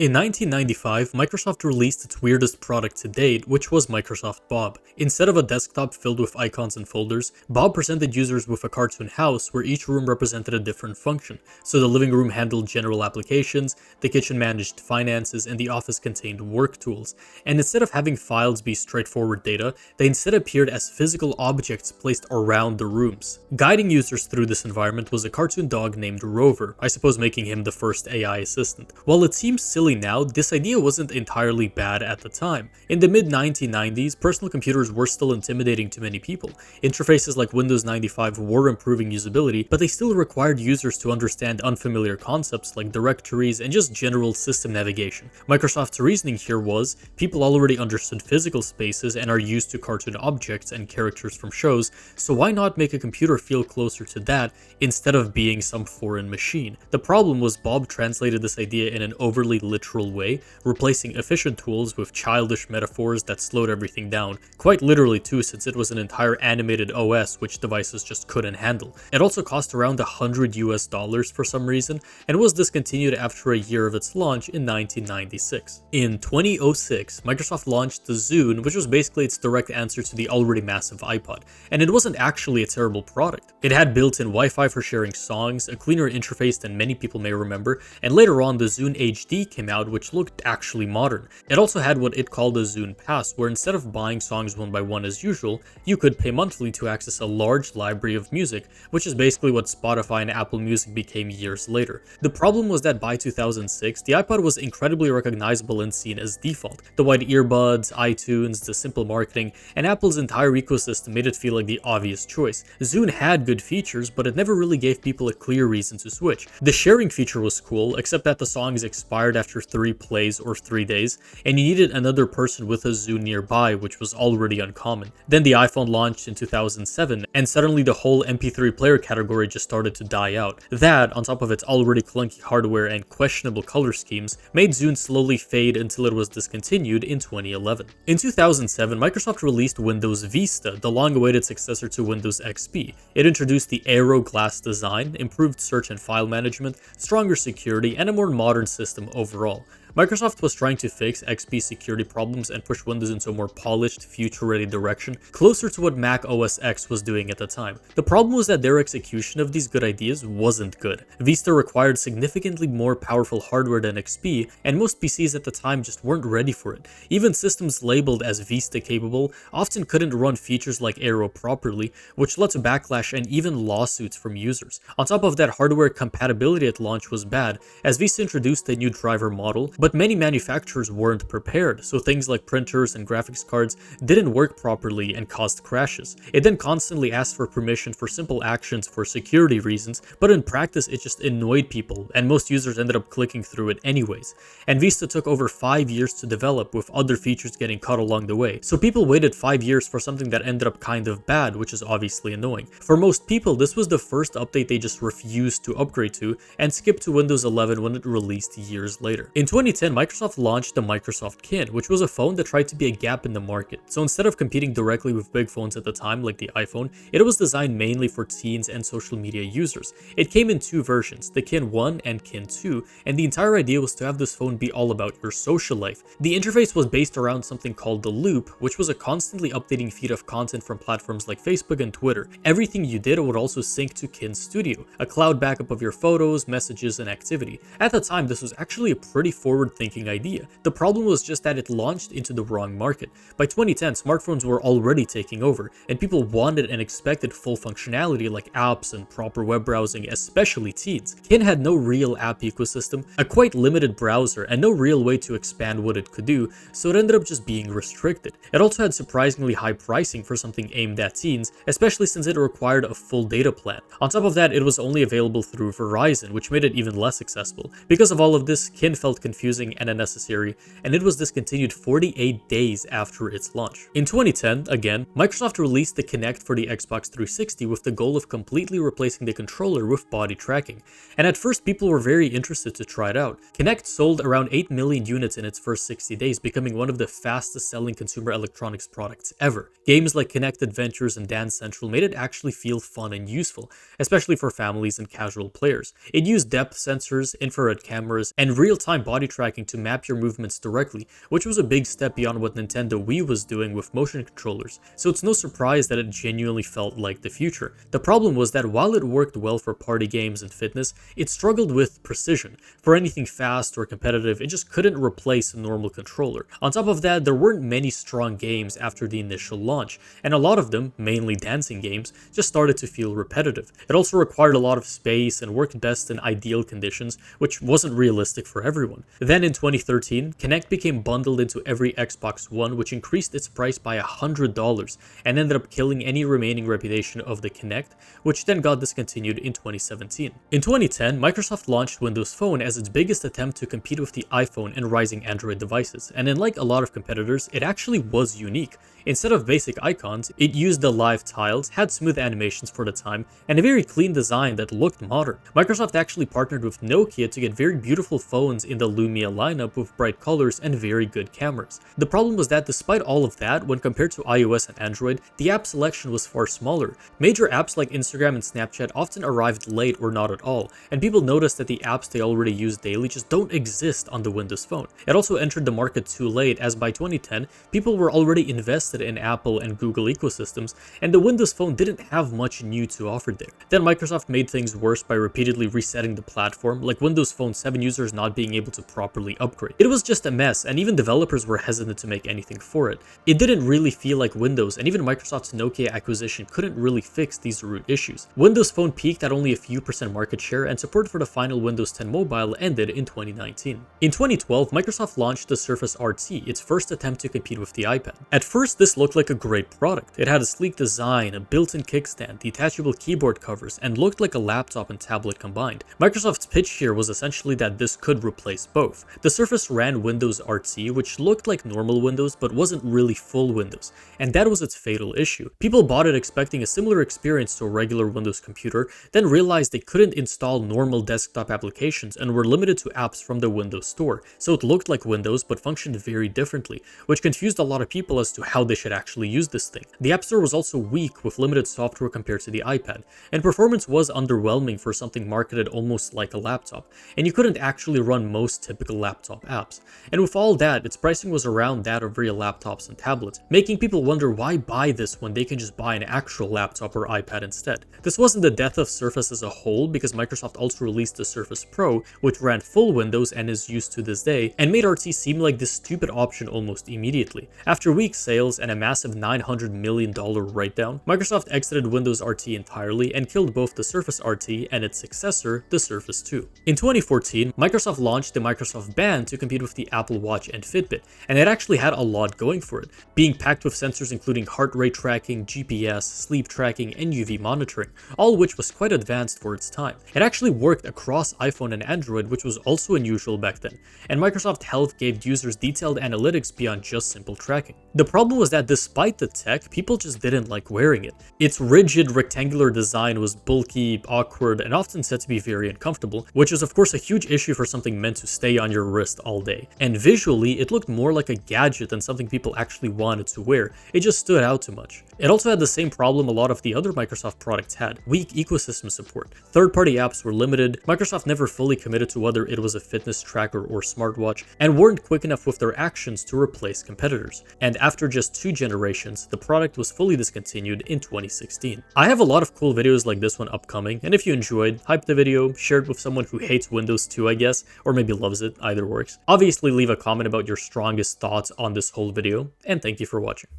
In 1995, Microsoft released its weirdest product to date, which was Microsoft Bob. Instead of a desktop filled with icons and folders, Bob presented users with a cartoon house where each room represented a different function. So the living room handled general applications, the kitchen managed finances, and the office contained work tools. And instead of having files be straightforward data, they instead appeared as physical objects placed around the rooms. Guiding users through this environment was a cartoon dog named Rover, I suppose making him the first AI assistant. While it seems silly now, this idea wasn't entirely bad at the time. In the mid-1990s, personal computers were still intimidating to many people. Interfaces like Windows 95 were improving usability, but they still required users to understand unfamiliar concepts like directories and just general system navigation. Microsoft's reasoning here was, people already understood physical spaces and are used to cartoon objects and characters from shows, so why not make a computer feel closer to that instead of being some foreign machine? The problem was Bob translated this idea in an overly literal way, replacing efficient tools with childish metaphors that slowed everything down, quite literally too, since it was an entire animated OS which devices just couldn't handle. It also cost around $100 for some reason, and was discontinued after a year of its launch in 1996. In 2006, Microsoft launched the Zune, which was basically its direct answer to the already massive iPod, and it wasn't actually a terrible product. It had built-in Wi-Fi for sharing songs, a cleaner interface than many people may remember, and later on the Zune HD came out, which looked actually modern. It also had what it called a Zune Pass, where instead of buying songs one by one as usual, you could pay monthly to access a large library of music, which is basically what Spotify and Apple Music became years later. The problem was that by 2006, the iPod was incredibly recognizable and seen as default. The white earbuds, iTunes, the simple marketing, and Apple's entire ecosystem made it feel like the obvious choice. Zune had good features, but it never really gave people a clear reason to switch. The sharing feature was cool, except that the songs expired after 3 plays or 3 days, and you needed another person with a Zune nearby, which was already uncommon. Then the iPhone launched in 2007, and suddenly the whole MP3 player category just started to die out. That, on top of its already clunky hardware and questionable color schemes, made Zune slowly fade until it was discontinued in 2011. In 2007, Microsoft released Windows Vista, the long-awaited successor to Windows XP. It introduced the Aero glass design, improved search and file management, stronger security, and a more modern system overall. Microsoft was trying to fix XP security problems and push Windows into a more polished, future-ready direction, closer to what Mac OS X was doing at the time. The problem was that their execution of these good ideas wasn't good. Vista required significantly more powerful hardware than XP, and most PCs at the time just weren't ready for it. Even systems labeled as Vista capable often couldn't run features like Aero properly, which led to backlash and even lawsuits from users. On top of that, hardware compatibility at launch was bad, as Vista introduced a new driver model, but many manufacturers weren't prepared, so things like printers and graphics cards didn't work properly and caused crashes. It then constantly asked for permission for simple actions for security reasons, but in practice it just annoyed people, and most users ended up clicking through it anyways. And Vista took over 5 years to develop, with other features getting cut along the way, so people waited 5 years for something that ended up kind of bad, which is obviously annoying. For most people, this was the first update they just refused to upgrade to, and skipped to Windows 11 when it released years later. In 2010, Microsoft launched the Microsoft Kinect, which was a phone that tried to be a gap in the market. So instead of competing directly with big phones at the time like the iPhone, it was designed mainly for teens and social media users. It came in 2 versions, the Kinect 1 and Kinect 2, and the entire idea was to have this phone be all about your social life. The interface was based around something called the Loop, which was a constantly updating feed of content from platforms like Facebook and Twitter. Everything you did would also sync to Kinect Studio, a cloud backup of your photos, messages, and activity. At the time, this was actually a pretty forward-thinking idea. The problem was just that it launched into the wrong market. By 2010, smartphones were already taking over, and people wanted and expected full functionality like apps and proper web browsing, especially teens. Kinect had no real app ecosystem, a quite limited browser, and no real way to expand what it could do, so it ended up just being restricted. It also had surprisingly high pricing for something aimed at teens, especially since it required a full data plan. On top of that, it was only available through Verizon, which made it even less accessible. Because of all of this, Kinect felt confusing and unnecessary, and it was discontinued 48 days after its launch. In 2010, again, Microsoft released the Kinect for the Xbox 360 with the goal of completely replacing the controller with body tracking, and at first people were very interested to try it out. Kinect sold around 8 million units in its first 60 days, becoming one of the fastest selling consumer electronics products ever. Games like Kinect Adventures and Dance Central made it actually feel fun and useful, especially for families and casual players. It used depth sensors, infrared cameras, and real-time body tracking tracking to map your movements directly, which was a big step beyond what Nintendo Wii was doing with motion controllers, so it's no surprise that it genuinely felt like the future. The problem was that while it worked well for party games and fitness, it struggled with precision. For anything fast or competitive, it just couldn't replace a normal controller. On top of that, there weren't many strong games after the initial launch, and a lot of them, mainly dancing games, just started to feel repetitive. It also required a lot of space and worked best in ideal conditions, which wasn't realistic for everyone. Then in 2013, Kinect became bundled into every Xbox One, which increased its price by $100 and ended up killing any remaining reputation of the Kinect, which then got discontinued in 2017. In 2010, Microsoft launched Windows Phone as its biggest attempt to compete with the iPhone and rising Android devices, and unlike a lot of competitors, it actually was unique. Instead of basic icons, it used the live tiles, had smooth animations for the time, and a very clean design that looked modern. Microsoft actually partnered with Nokia to get very beautiful phones in the Lumia lineup with bright colors and very good cameras. The problem was that despite all of that, when compared to iOS and Android, the app selection was far smaller. Major apps like Instagram and Snapchat often arrived late or not at all, and people noticed that the apps they already use daily just don't exist on the Windows Phone. It also entered the market too late, as by 2010, people were already invested in Apple and Google ecosystems, and the Windows Phone didn't have much new to offer there. Then Microsoft made things worse by repeatedly resetting the platform, like Windows Phone 7 users not being able to properly upgrade. It was just a mess, and even developers were hesitant to make anything for it. It didn't really feel like Windows, and even Microsoft's Nokia acquisition couldn't really fix these root issues. Windows Phone peaked at only a few percent market share, and support for the final Windows 10 Mobile ended in 2019. In 2012, Microsoft launched the Surface RT, its first attempt to compete with the iPad. At first, this looked like a great product. It had a sleek design, a built-in kickstand, detachable keyboard covers, and looked like a laptop and tablet combined. Microsoft's pitch here was essentially that this could replace both. The Surface ran Windows RT, which looked like normal Windows but wasn't really full Windows, and that was its fatal issue. People bought it expecting a similar experience to a regular Windows computer, then realized they couldn't install normal desktop applications and were limited to apps from the Windows Store, so it looked like Windows but functioned very differently, which confused a lot of people as to how they should actually use this thing. The App Store was also weak with limited software compared to the iPad, and performance was underwhelming for something marketed almost like a laptop, and you couldn't actually run most typical laptop apps. And with all that, its pricing was around that of real laptops and tablets, making people wonder why buy this when they can just buy an actual laptop or iPad instead. This wasn't the death of Surface as a whole, because Microsoft also released the Surface Pro, which ran full Windows and is used to this day, and made RT seem like this stupid option almost immediately. After weak sales and a massive $900 million write-down, Microsoft exited Windows RT entirely and killed both the Surface RT and its successor, the Surface 2. In 2014, Microsoft launched the Microsoft Band to compete with the Apple Watch and Fitbit, and it actually had a lot going for it, being packed with sensors including heart rate tracking, GPS, sleep tracking, and UV monitoring, all which was quite advanced for its time. It actually worked across iPhone and Android, which was also unusual back then, and Microsoft Health gave users detailed analytics beyond just simple tracking. The problem was that despite the tech, people just didn't like wearing it. Its rigid rectangular design was bulky, awkward, and often said to be very uncomfortable, which is of course a huge issue for something meant to stay on your wrist all day. And visually, it looked more like a gadget than something people actually wanted to wear. It just stood out too much. It also had the same problem a lot of the other Microsoft products had: weak ecosystem support. Third-party apps were limited, Microsoft never fully committed to whether it was a fitness tracker or smartwatch, and weren't quick enough with their actions to replace competitors. And after just 2 generations, the product was fully discontinued in 2016. I have a lot of cool videos like this one upcoming, and if you enjoyed, hype the video, share it with someone who hates Windows 2, I guess, or maybe loves it, either works. Obviously leave a comment about your strongest thoughts on this whole video, and thank you for watching.